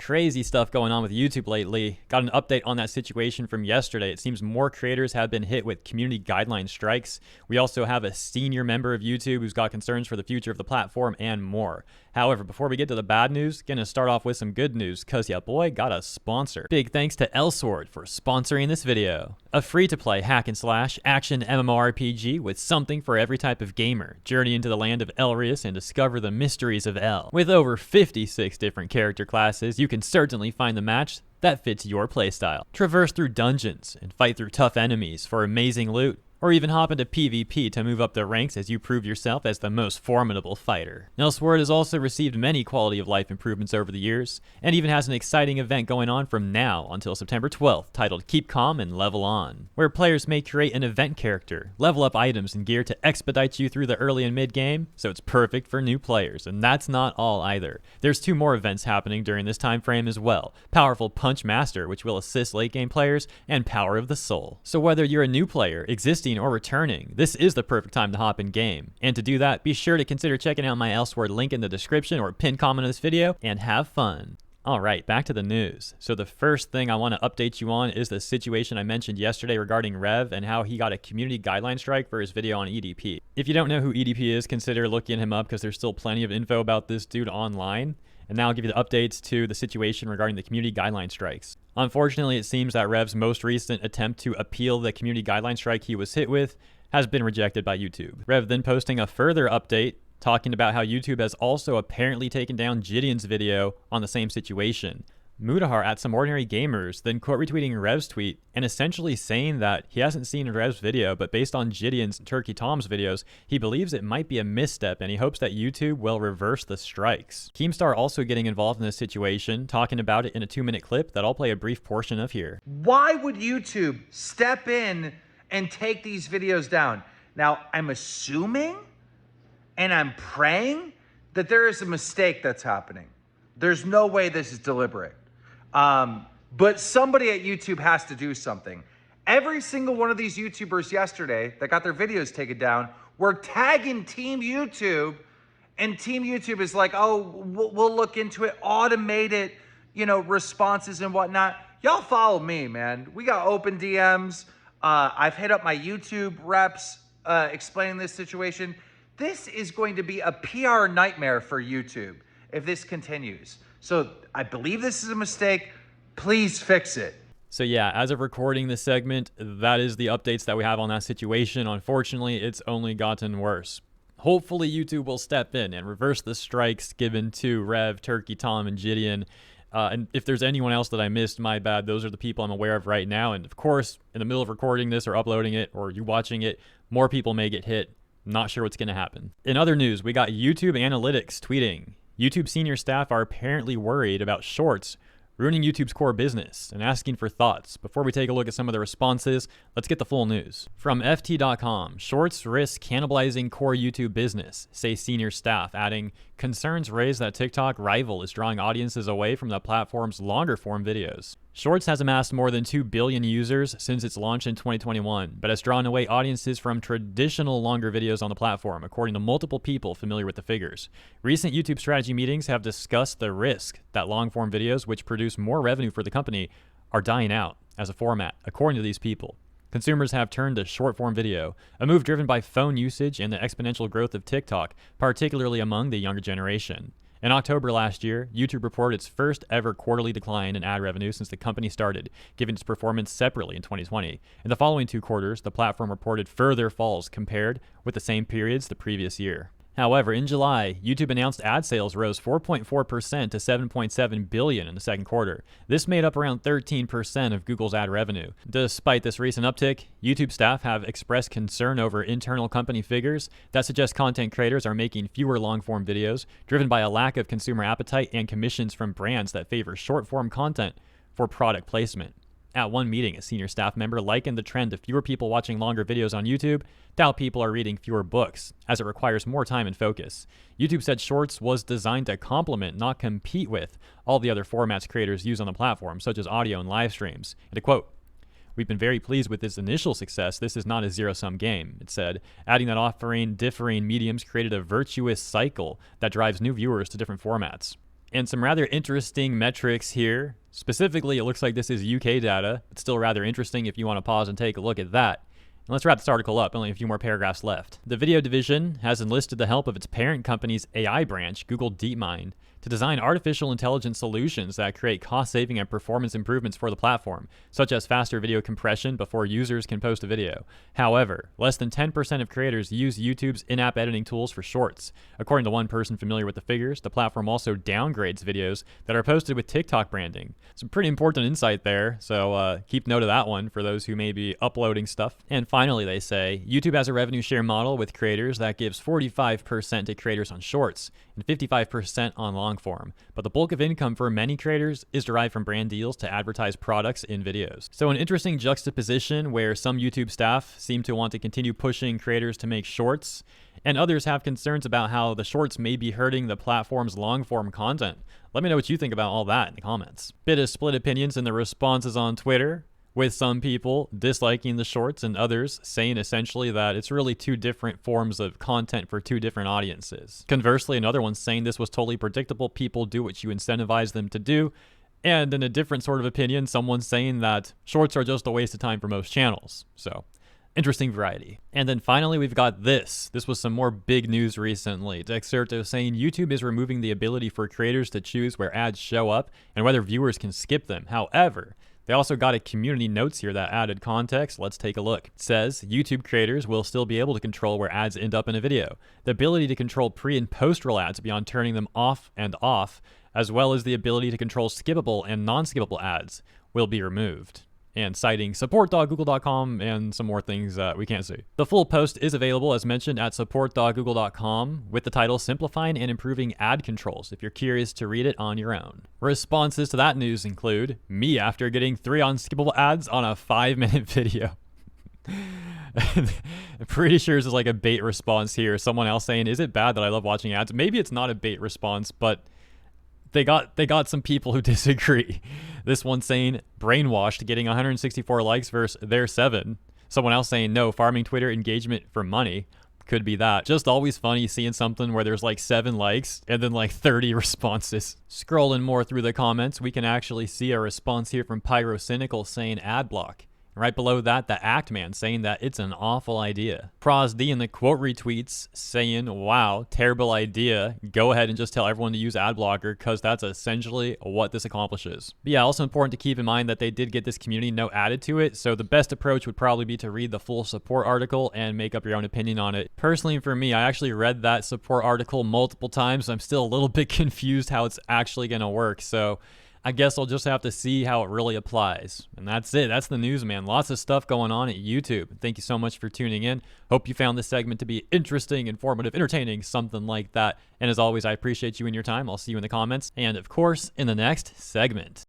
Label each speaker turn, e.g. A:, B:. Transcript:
A: Crazy stuff going on with YouTube lately. Got an update on that situation from yesterday. It seems more creators have been hit with community guideline strikes. We also have a senior member of YouTube who's got concerns for the future of the platform and more. However, before we get to the bad news, gonna start off with some good news, cause ya boy got a sponsor. Big thanks to Elsword for sponsoring this video. A free-to-play hack and slash action MMORPG with something for every type of gamer. Journey into the land of Elrius and discover the mysteries of El. With over 56 different character classes, you can certainly find the match that fits your playstyle. Traverse through dungeons and fight through tough enemies for amazing loot, or even hop into PvP to move up the ranks as you prove yourself as the most formidable fighter. Elsword has also received many quality of life improvements over the years, and even has an exciting event going on from now until September 12th titled Keep Calm and Level On, where players may create an event character, level up items and gear to expedite you through the early and mid game, so it's perfect for new players. And that's not all either. There's 2 more events happening during this time frame as well. Powerful Punch Master, which will assist late game players, and Power of the Soul. So whether you're a new player, existing, or returning, this is the perfect time to hop in game. And to do that, be sure to consider checking out my Elsword link in the description or pinned comment of this video, and have fun. Alright, back to the news. So the first thing I want to update you on is the situation I mentioned yesterday regarding Rev and how he got a community guideline strike for his video on EDP. If you don't know who EDP is, consider looking him up because there's still plenty of info about this dude online. And now I'll give you the updates to the situation regarding the community guideline strikes. Unfortunately, it seems that Rev's most recent attempt to appeal the community guideline strike he was hit with has been rejected by YouTube. Rev then posting a further update talking about how YouTube has also apparently taken down Gideon's video on the same situation. Mudahar at Some Ordinary Gamers then quote retweeting Rev's tweet and essentially saying that he hasn't seen Rev's video, but based on Gideon's and Turkey Tom's videos, he believes it might be a misstep and he hopes that YouTube will reverse the strikes. Keemstar also getting involved in this situation, talking about it in a 2-minute clip that I'll play a brief portion of here.
B: Why would YouTube step in and take these videos down? Now, I'm assuming and I'm praying that there is a mistake that's happening. There's no way this is deliberate. But somebody at YouTube has to do something. Every single one of these YouTubers yesterday that got their videos taken down were tagging Team YouTube, and Team YouTube is like, oh, we'll look into it, automate it, responses and whatnot. Y'all follow me, man. We got open DMs. I've hit up my YouTube reps explaining this situation. This is going to be a PR nightmare for YouTube if this continues. So I believe this is a mistake. Please fix it.
A: So yeah, as of recording this segment, that is the updates that we have on that situation. Unfortunately, it's only gotten worse. Hopefully YouTube will step in and reverse the strikes given to Rev, Turkey, Tom, and Gideon. And if there's anyone else that I missed, my bad. Those are the people I'm aware of right now. And of course, in the middle of recording this or uploading it or you watching it, more people may get hit. Not sure what's going to happen. In other news, we got YouTube Analytics tweeting, YouTube senior staff are apparently worried about shorts ruining YouTube's core business and asking for thoughts. Before we take a look at some of the responses, let's get the full news. From FT.com, shorts risk cannibalizing core YouTube business, say senior staff, adding, concerns raised that TikTok rival is drawing audiences away from the platform's longer form videos. Shorts has amassed more than 2 billion users since its launch in 2021, but has drawn away audiences from traditional longer videos on the platform, according to multiple people familiar with the figures. Recent YouTube strategy meetings have discussed the risk that long-form videos, which produce more revenue for the company, are dying out as a format, according to these people. Consumers have turned to short-form video, a move driven by phone usage and the exponential growth of TikTok, particularly among the younger generation. In October last year, YouTube reported its first ever quarterly decline in ad revenue since the company started, giving its performance separately in 2020. In the following 2 quarters, the platform reported further falls compared with the same periods the previous year. However, in July, YouTube announced ad sales rose 4.4% to $7.7 billion in the second quarter. This made up around 13% of Google's ad revenue. Despite this recent uptick, YouTube staff have expressed concern over internal company figures that suggest content creators are making fewer long-form videos, driven by a lack of consumer appetite and commissions from brands that favor short-form content for product placement. At one meeting, a senior staff member likened the trend to fewer people watching longer videos on YouTube to how people are reading fewer books, as it requires more time and focus. YouTube said Shorts was designed to complement, not compete with, all the other formats creators use on the platform, such as audio and live streams. And to quote, "We've been very pleased with this initial success. This is not a zero-sum game," it said, adding that offering differing mediums created a virtuous cycle that drives new viewers to different formats. And some rather interesting metrics here. Specifically, it looks like this is UK data. It's still rather interesting if you want to pause and take a look at that. And let's wrap this article up, only a few more paragraphs left. The video division has enlisted the help of its parent company's AI branch, Google DeepMind, to design artificial intelligence solutions that create cost-saving and performance improvements for the platform, such as faster video compression before users can post a video. However, less than 10% of creators use YouTube's in-app editing tools for shorts. According to one person familiar with the figures, the platform also downgrades videos that are posted with TikTok branding. Some pretty important insight there, so keep note of that one for those who may be uploading stuff. And finally, they say, YouTube has a revenue share model with creators that gives 45% to creators on shorts and 55% on long form, but the bulk of income for many creators is derived from brand deals to advertise products in videos. So an interesting juxtaposition where some YouTube staff seem to want to continue pushing creators to make shorts, and others have concerns about how the shorts may be hurting the platform's long form content. Let me know what you think about all that in the comments. Bit of split opinions in the responses on Twitter, with some people disliking the shorts and others saying essentially that it's really two different forms of content for two different audiences. Conversely, another one saying this was totally predictable, people do what you incentivize them to do. And in a different sort of opinion, someone saying that shorts are just a waste of time for most channels. So, interesting variety. And then finally, we've got this. This was some more big news recently. Dexerto saying YouTube is removing the ability for creators to choose where ads show up and whether viewers can skip them. However, they also got a community notes here that added context. Let's take a look. It says, YouTube creators will still be able to control where ads end up in a video. The ability to control pre- and post-roll ads beyond turning them off, as well as the ability to control skippable and non-skippable ads, will be removed. And citing support.google.com and some more things we can't see. The full post is available, as mentioned, at support.google.com with the title Simplifying and Improving Ad Controls, if you're curious to read it on your own. Responses to that news include, me after getting 3 unskippable ads on a 5-minute video. I'm pretty sure this is like a bait response here. Someone else saying, is it bad that I love watching ads? Maybe it's not a bait response, but they got some people who disagree. This one saying, brainwashed, getting 164 likes versus their 7. Someone else saying, no, farming Twitter engagement for money. Could be that. Just always funny seeing something where there's like 7 likes and then like 30 responses. Scrolling more through the comments, we can actually see a response here from Pyrocynical saying ad block. Right below that, the Act Man saying that it's an awful idea. Pros D in the quote retweets saying, wow, terrible idea. Go ahead and just tell everyone to use ad blocker because that's essentially what this accomplishes. But yeah, also important to keep in mind that they did get this community note added to it, so the best approach would probably be to read the full support article and make up your own opinion on it. Personally, for me, I actually read that support article multiple times. I'm still a little bit confused how it's actually going to work, so I guess I'll just have to see how it really applies. And that's it. That's the news, man. Lots of stuff going on at YouTube. Thank you so much for tuning in. Hope you found this segment to be interesting, informative, entertaining, something like that. And as always, I appreciate you and your time. I'll see you in the comments. And of course, in the next segment.